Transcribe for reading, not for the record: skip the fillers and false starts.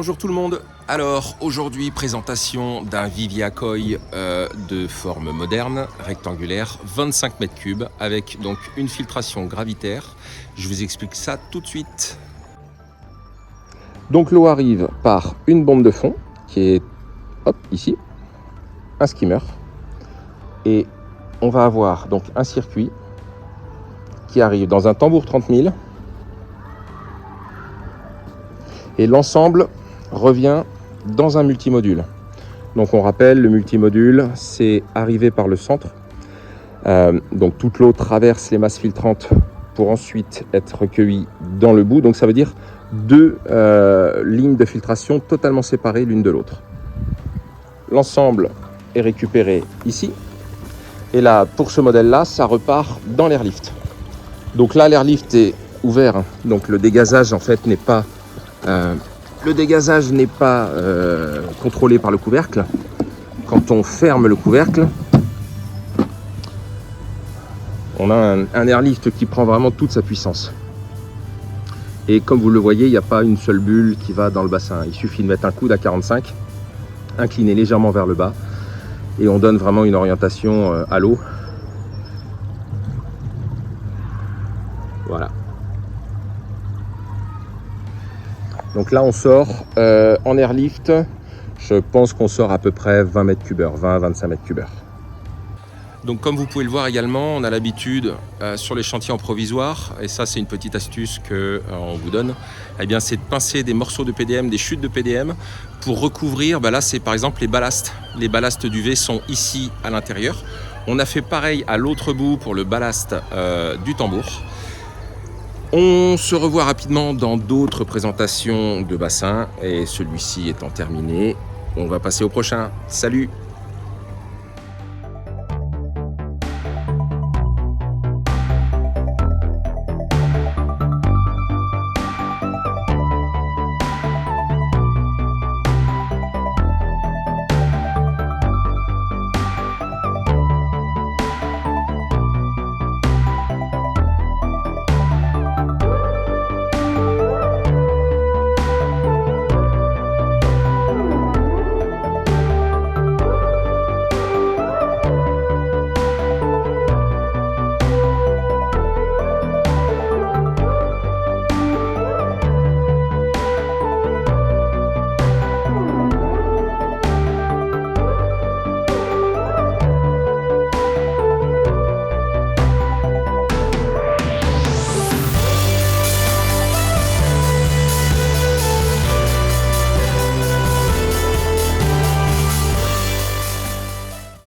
Bonjour tout le monde. Alors aujourd'hui présentation d'un Vivia Koi de forme moderne, rectangulaire, 25 mètres cubes avec donc une filtration gravitaire. Je vous explique ça tout de suite. Donc l'eau arrive par une bombe de fond qui est ici, un skimmer, et on va avoir donc un circuit qui arrive dans un tambour 30 000 et l'ensemble revient dans un multimodule. Donc on rappelle, le multimodule c'est arrivé par le centre, donc toute l'eau traverse les masses filtrantes pour ensuite être recueillie dans le bout, donc ça veut dire deux lignes de filtration totalement séparées l'une de l'autre. L'ensemble est récupéré ici, et là pour ce modèle là ça repart dans l'airlift. Donc là l'airlift est ouvert, donc le dégazage en fait n'est pas contrôlé par le couvercle. Quand on ferme le couvercle, on a un airlift qui prend vraiment toute sa puissance. Et comme vous le voyez, il n'y a pas une seule bulle qui va dans le bassin. Il suffit de mettre un coude à 45, incliné légèrement vers le bas, et on donne vraiment une orientation à l'eau. Voilà. Donc là on sort en airlift, je pense qu'on sort à peu près 20 mètres cubeurs, 20-25 mètres cubeurs. Donc comme vous pouvez le voir également, on a l'habitude sur les chantiers en provisoire, et ça c'est une petite astuce qu'on vous donne, eh bien c'est de pincer des morceaux de PDM, des chutes de PDM pour recouvrir, là c'est par exemple les ballasts. Les ballasts d'UV sont ici à l'intérieur. On a fait pareil à l'autre bout pour le ballast du tambour. On se revoit rapidement dans d'autres présentations de bassins, et celui-ci étant terminé, on va passer au prochain. Salut!